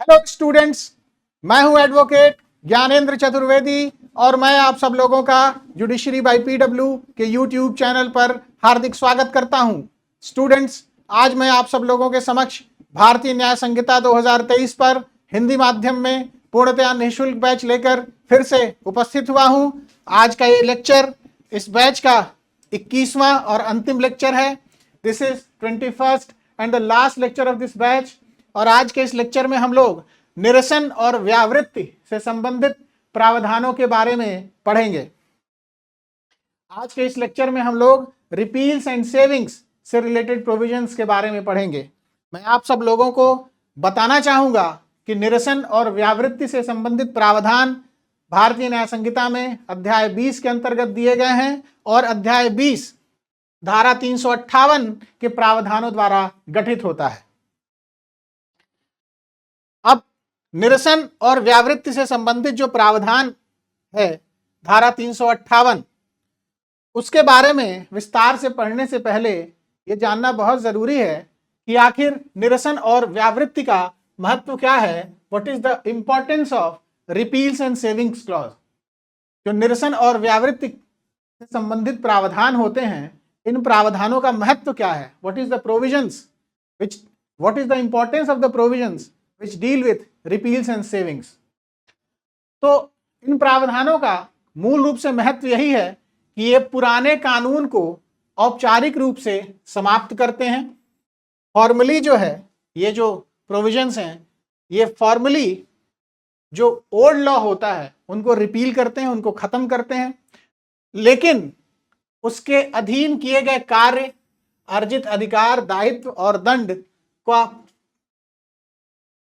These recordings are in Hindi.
हेलो स्टूडेंट्स, मैं हूं एडवोकेट ज्ञानेंद्र चतुर्वेदी और मैं आप सब लोगों का जुडिशरी बाय पीडब्ल्यू के यूट्यूब चैनल पर हार्दिक स्वागत करता हूं। स्टूडेंट्स, आज मैं आप सब लोगों के समक्ष भारतीय न्याय संहिता 2023 पर हिंदी माध्यम में पूर्णतया निःशुल्क बैच लेकर फिर से उपस्थित हुआ हूं। आज का ये लेक्चर इस बैच का 21वां और अंतिम लेक्चर है। This is 21st and the last lecture of this batch. और आज के इस लेक्चर में हम लोग निरसन और व्यावृत्ति से संबंधित प्रावधानों के बारे में पढ़ेंगे। आज के इस लेक्चर में हम लोग रिपील्स एंड सेविंग्स से रिलेटेड प्रोविजंस के बारे में पढ़ेंगे। मैं आप सब लोगों को बताना चाहूंगा कि निरसन और व्यावृत्ति से संबंधित प्रावधान भारतीय न्याय संहिता में अध्याय 20 के अंतर्गत दिए गए हैं और अध्याय 20 धारा 358 के प्रावधानों द्वारा गठित होता है। अब निरसन और व्यावृत्ति से संबंधित जो प्रावधान है धारा 358, उसके बारे में विस्तार से पढ़ने से पहले यह जानना बहुत जरूरी है कि आखिर निरसन और व्यावृत्ति का महत्व क्या है। What is the importance of repeals and savings clause. जो निरसन और व्यावृत्ति से संबंधित प्रावधान होते हैं, इन प्रावधानों का महत्व क्या है। What is the provisions what is the importance of the provisions which deal with repeals and savings। तो इन प्रावधानों का मूल रूप से महत्व यही है कि ये पुराने कानून को औपचारिक रूप से समाप्त करते हैं। फॉर्मली जो है, ये जो प्रोविजंस हैं, ये फॉर्मली जो ओल्ड लॉ होता है उनको रिपील करते हैं, उनको खत्म करते हैं, लेकिन उसके अधीन किए गए कार्य, अर्जित अधिकार, दायित्व और दंड का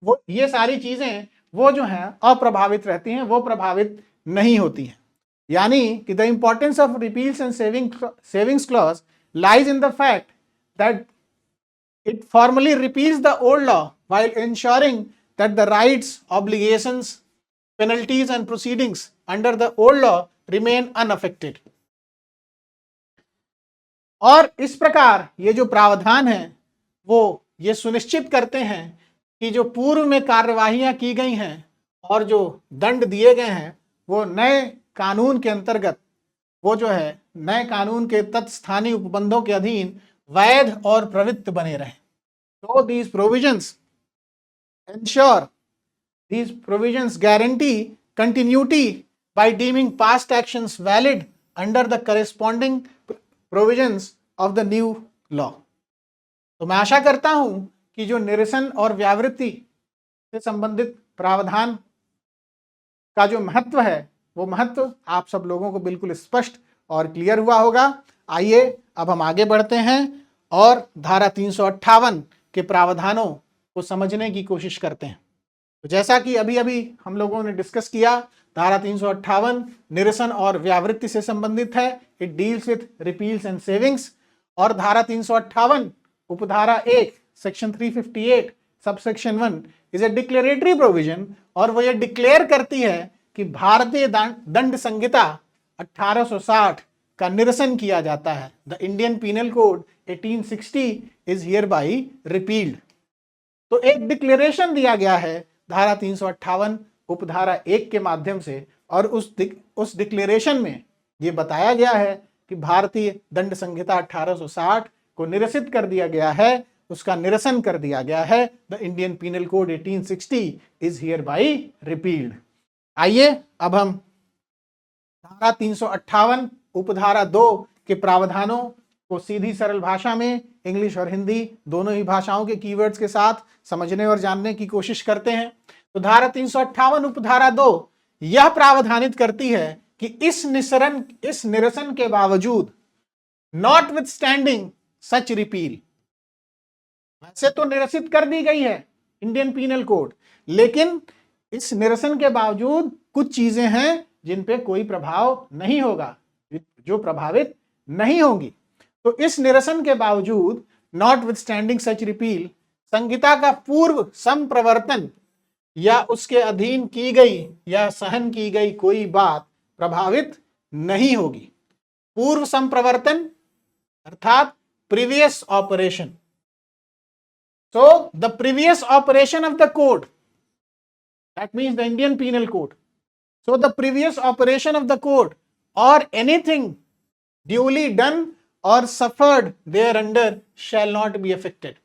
वो ये सारी चीजें वो जो हैं अप्रभावित रहती हैं, वो प्रभावित नहीं होती हैं। यानी कि the importance of repeals and savings clause lies in the fact that it formally repeals the old law while ensuring that the rights, obligations, penalties and proceedings under the old law remain unaffected। और इस प्रकार ये जो प्रावधान हैं वो ये सुनिश्चित करते हैं कि जो पूर्व में कार्यवाहियां की गई हैं और जो दंड दिए गए हैं वो नए कानून के अंतर्गत, वो जो है नए कानून के तत्स्थानीय उपबंधों के अधीन वैध और प्रवृत्त बने रहें। तो these provisions guarantee continuity by deeming past actions valid under the corresponding provisions of the new law। तो मैं आशा करता हूं कि जो निरसन और व्यावृत्ति से संबंधित प्रावधान का जो महत्व है, वो महत्व आप सब लोगों को बिल्कुल स्पष्ट और क्लियर हुआ होगा। आइए अब हम आगे बढ़ते हैं और धारा 358 के प्रावधानों को समझने की कोशिश करते हैं। तो जैसा कि अभी अभी हम लोगों ने डिस्कस किया, धारा 358 निरसन और व्यावृत्ति से संबंधित है। It deals with repeals and savings. और धारा 358 उपधारा 1 section 358 subsection 1 is a declaratory provision, और वो ये डिक्लेयर करती है कि भारतीय दंड संहिता 1860 का निरसन किया जाता है। The Indian Penal Code 1860 is hereby repealed. तो एक डिक्लेरेशन दिया गया है धारा 358 उपधारा 1 के माध्यम से, और उस डिक्लेरेशन में ये बताया गया है कि भारतीय दंड संहिता 1860 को निरसित कर दिया गया है, उसका निरसन कर दिया गया है। The Indian Penal Code 1860 is hereby repealed. आइए अब हम धारा 358 उपधारा 2 के प्रावधानों को सीधी सरल भाषा में, इंग्लिश और हिंदी दोनों ही भाषाओं के कीवर्ड्स के साथ समझने और जानने की कोशिश करते हैं। तो धारा 358 उपधारा 2 यह प्रावधानित करती है कि इस निरसन के बावजूद, notwithstanding such repeal, वैसे तो निरसित कर दी गई है इंडियन पीनल कोड, लेकिन इस निरसन के बावजूद कुछ चीजें हैं जिन पे कोई प्रभाव नहीं होगा, जो प्रभावित नहीं होंगी। तो इस निरसन के बावजूद, notwithstanding such repeal, संहिता का पूर्व संप्रवर्तन या उसके अधीन की गई या सहन की गई कोई बात प्रभावित नहीं होगी। पूर्व संप्रवर्तन अर्थात previous operation. So the previous operation of the code That means the Indian Penal Code. So the previous operation of the code or anything duly done or suffered thereunder shall not be affected.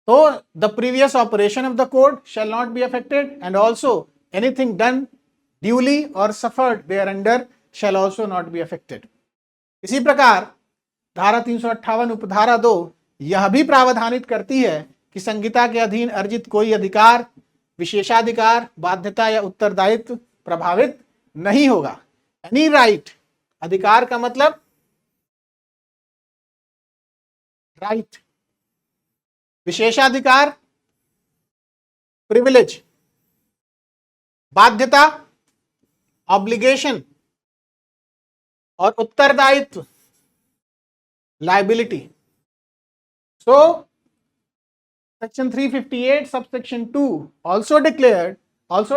So the previous operation of the code shall not be affected, and also anything done duly or suffered thereunder shall also not be affected. इसी प्रकार धारा 358 उपधारा 2 यह भी प्रावधानित करती है कि संहिता के अधीन अर्जित कोई अधिकार, विशेषाधिकार, बाध्यता या उत्तरदायित्व प्रभावित नहीं होगा. एनी राइट, अधिकार का मतलब राइट, विशेषाधिकार प्रिविलेज, बाध्यता ऑब्लिगेशन और उत्तरदायित्व liability. So section 358 subsection 2 also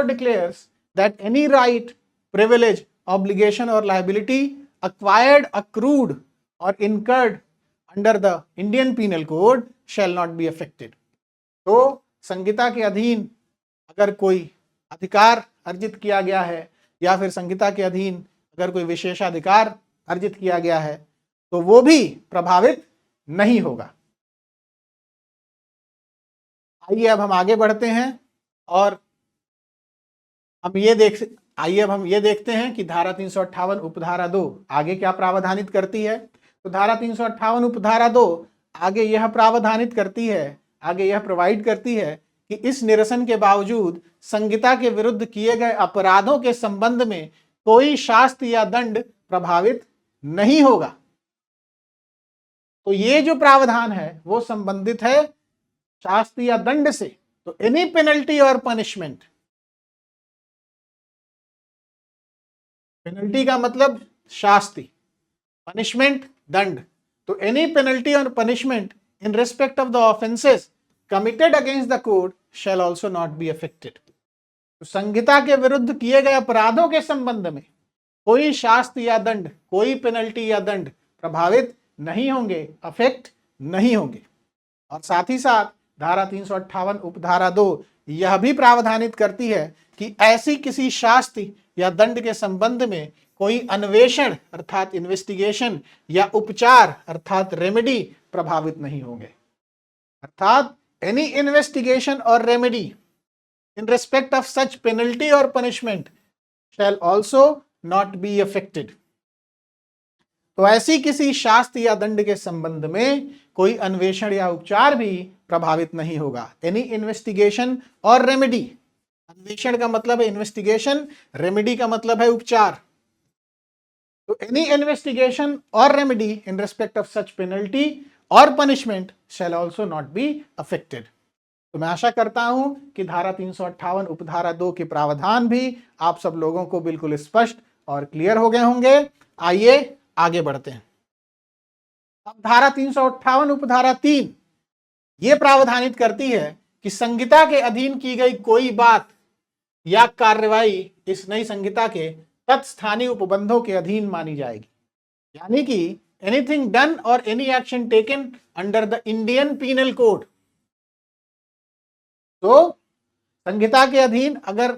declares that any right, privilege, obligation or liability acquired, accrued or incurred under the Indian Penal Code shall not be affected. तो संहिता के अधीन अगर कोई अधिकार अर्जित किया गया है या फिर संहिता के अधीन अगर कोई विशेषाधिकार अर्जित किया गया है तो वो भी प्रभावित नहीं होगा. आइए अब हम आगे बढ़ते हैं और अब हम ये देखते हैं कि धारा 358 उपधारा 2 आगे क्या प्रावधानित करती है. तो धारा 358 उपधारा 2 आगे यह प्रावधानित करती है, आगे यह प्रोवाइड करती है कि इस निरसन के बावजूद संहिता के विरुद्ध किए गए अपराधों के संबंध में कोई शास्ति या दंड प्रभावित नहीं होगा. तो ये जो प्रावधान है वो संबंधित है शास्ति या दंड से. तो any penalty or punishment, penalty का मतलब शास्ति, पनिशमेंट दंड. तो any penalty or punishment in respect of the offences committed against the code shell also not be affected. तो संहिता के विरुद्ध किए गए अपराधों के संबंध में कोई शास्ति या दंड, कोई पेनल्टी या दंड प्रभावित नहीं होंगे, अफेक्ट नहीं होंगे. और साथ ही साथ धारा 358 उपधारा 2 यह भी प्रावधानित करती है कि ऐसी किसी शास्ति या दंड के संबंध में कोई अन्वेषण अर्थात इन्वेस्टिगेशन या उपचार अर्थात रेमेडी प्रभावित नहीं होंगे. अर्थात any investigation or remedy in respect of such penalty or punishment shall also not be affected. तो ऐसी किसी शास्ति या दंड के संबंध में कोई अन्वेषण या उपचार भी प्रभावित नहीं होगा. एनी इन्वेस्टिगेशन और रेमेडी, अन्वेषण का मतलब है इन्वेस्टिगेशन, रेमेडी का मतलब है उपचार. तो any investigation or remedy in respect of such penalty or punishment shall also not be affected. तो मैं आशा करता हूं कि धारा 358 उपधारा 2 के प्रावधान भी आप सब लोगों को बिल्कुल स्पष्ट और क्लियर हो गए होंगे. आइए आगे बढ़ते हैं. अब धारा 358 उपधारा 3 ये प्रावधानित करती है कि संहिता के अधीन की गई कोई बात या कार्रवाई इस नई संहिता के तत्स्थानीय उपबंधों के अधीन मानी जाएगी. यानी कि एनीथिंग डन और any action taken under the Indian Penal Code. तो संहिता के अधीन अगर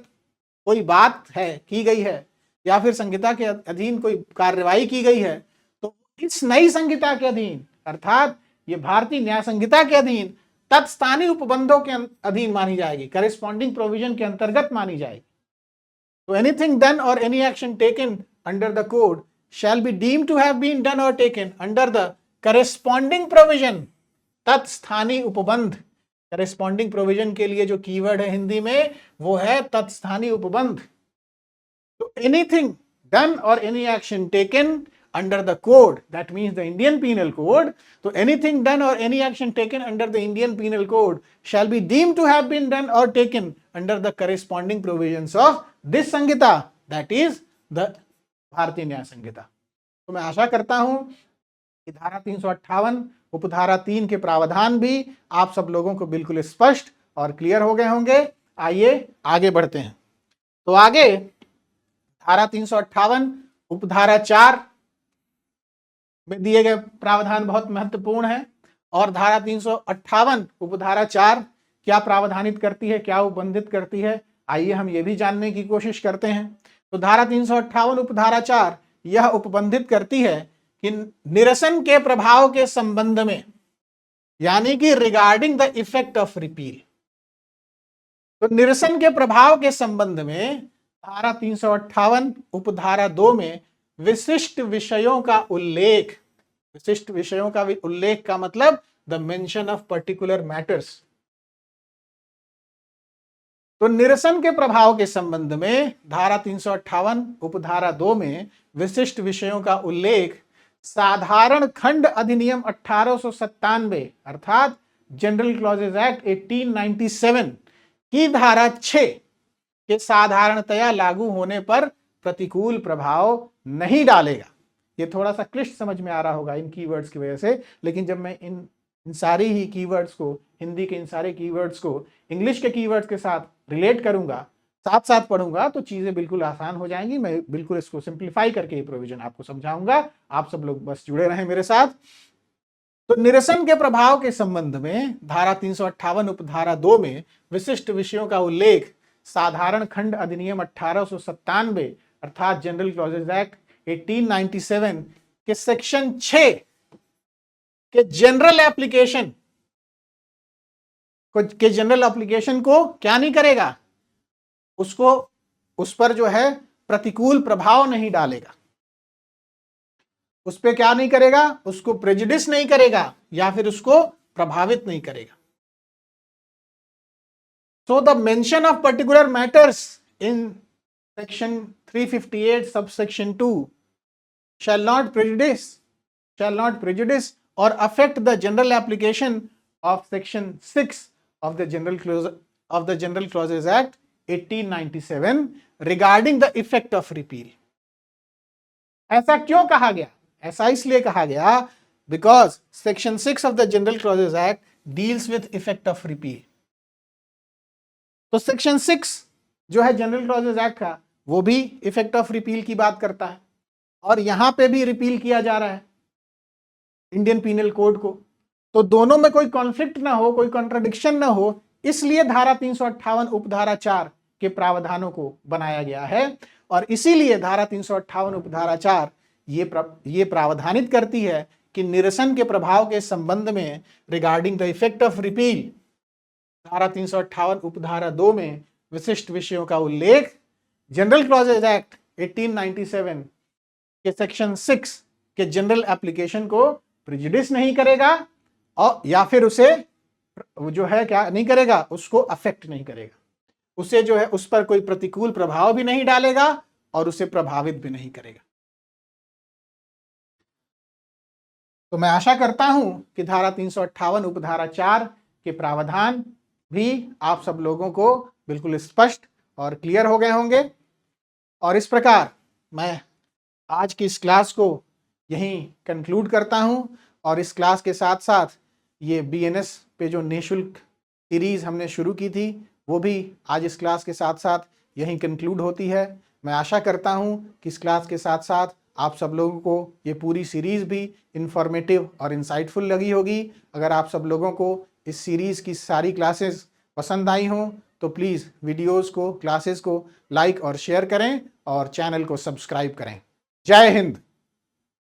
कोई बात है की गई है या फिर संहिता के अधीन कोई कार्रवाई की गई है तो इस नई संहिता के अधीन अर्थात ये भारतीय न्याय संहिता के अधीन तत्स्थानीय उपबंधों के अधीन मानी जाएगी, करेस्पॉन्डिंग प्रोविजन के अंतर्गत मानी जाएगी. तो एनीथिंग डन और any action taken under the code shall be deemed to have been done or taken under the corresponding provision. तत्स्थानीय उपबंध, करेस्पॉन्डिंग प्रोविजन के लिए जो कीवर्ड है हिंदी में वो है तत्स्थानीय उपबंध. तो anything done or any action taken under the code, that means the Indian Penal Code, so anything done or any action taken under the Indian Penal Code shall be deemed to have been done or taken under the corresponding provisions of this Sanghita, that is the भारतीय न्याय संहिता. तो मैं आशा करता हूं कि धारा 358 उपधारा 3 के प्रावधान भी आप सब लोगों को बिल्कुल स्पष्ट और क्लियर हो गए होंगे. आइए आगे बढ़ते हैं. तो आगे धारा 358 उपधारा 4 में दिए गए प्रावधान बहुत महत्वपूर्ण है और धारा 358 उपधारा 4 क्या प्रावधानित करती है, क्या उपबंधित करती है, आइए हम ये भी जानने की कोशिश करते हैं। तो धारा 358 उपधारा 4 यह उपबंधित करती है कि निरसन के प्रभाव के संबंध में, यानी कि regarding the effect of repeal, तो निरसन के प्रभाव के संबंध में धारा 358 उपधारा 2 में विशिष्ट विषयों का उल्लेख, विशिष्ट विषयों का उल्लेख का मतलब the mention of particular matters. तो निरसन के प्रभाव के संबंध में धारा 358 उपधारा 2 में विशिष्ट विषयों का उल्लेख साधारण खंड अधिनियम 1897 अर्थात जनरल क्लॉजेज एक्ट 1897 की धारा 6 के साधारणतया लागू होने पर प्रतिकूल प्रभाव नहीं डालेगा। ये थोड़ा सा क्लिष्ट समझ में आ रहा होगा इन कीवर्ड्स की वजह से, लेकिन जब मैं इन सारी ही कीवर्ड्स को, हिंदी के इन सारे कीवर्ड्स को इंग्लिश के कीवर्ड्स के साथ रिलेट करूंगा, साथ साथ पढ़ूंगा, तो चीजें बिल्कुल आसान हो जाएंगी। मैं बिल्कुल इसको सिंप्लीफाई करके ये प्रोविजन आपको समझाऊंगा। आप सब लोग बस जुड़े रहें मेरे साथ। तो निरसन के प्रभाव के संबंध में धारा 358 उपधारा 2 में विशिष्ट विषयों का उल्लेख साधारण खंड अधिनियम 1897 अर्थात जनरल क्लॉजेज एक्ट 1897 के सेक्शन 6 के जनरल एप्लीकेशन को क्या नहीं करेगा, उसको, उस पर जो है प्रतिकूल प्रभाव नहीं डालेगा, उस पर क्या नहीं करेगा, उसको प्रेजुडिस नहीं करेगा या फिर उसको प्रभावित नहीं करेगा। So the mention of particular matters in section 358 subsection 2 shall not prejudice or affect the general application of section 6 of the General Clauses Act 1897 regarding the effect of repeal. ऐसा क्यों कहा गया? ऐसा इसलिए कहा गया because section 6 of the General Clauses Act deals with effect of repeal. तो सेक्शन 6 जो है जनरल क्लॉजेज एक्ट का, वो भी इफेक्ट ऑफ रिपील की बात करता है, और यहां पे भी रिपील किया जा रहा है इंडियन पीनल कोड को। तो दोनों में कोई कॉन्फ्लिक्ट ना हो, कोई कॉन्ट्रडिक्शन ना हो, इसलिए धारा 358 उपधारा 4 के प्रावधानों को बनाया गया है। और इसीलिए धारा 358 उपधारा 4 ये प्रावधानित करती है कि निरसन के प्रभाव के संबंध में regarding the effect of repeal धारा 358 उपधारा 2 में विशिष्ट विषयों का उल्लेख जनरल क्लॉजेज एक्ट 1897 के सेक्शन 6 के जनरल एप्लीकेशन को प्रेजुडिस नहीं करेगा, और या फिर उसे जो है क्या नहीं करेगा, उसको अफेक्ट नहीं करेगा, उसे जो है उस पर कोई प्रतिकूल प्रभाव भी नहीं डालेगा और उसे प्रभावित भी नहीं करेगा। तो मैं आशा करता हूं कि धारा 358 उपधारा 4 के प्रावधान भी आप सब लोगों को बिल्कुल स्पष्ट और क्लियर हो गए होंगे। और इस प्रकार मैं आज की इस क्लास को यहीं कंक्लूड करता हूं, और इस क्लास के साथ साथ ये बीएनएस पे जो निःशुल्क सीरीज हमने शुरू की थी वो भी आज इस क्लास के साथ साथ यहीं कंक्लूड होती है। मैं आशा करता हूं कि इस क्लास के साथ साथ आप सब लोगों को ये पूरी सीरीज भी इंफॉर्मेटिव और इंसाइटफुल लगी होगी। अगर आप सब लोगों को इस सीरीज़ की सारी क्लासेस पसंद आई हों तो प्लीज़ वीडियोस को, क्लासेस को लाइक और शेयर करें और चैनल को सब्सक्राइब करें। जय हिंद।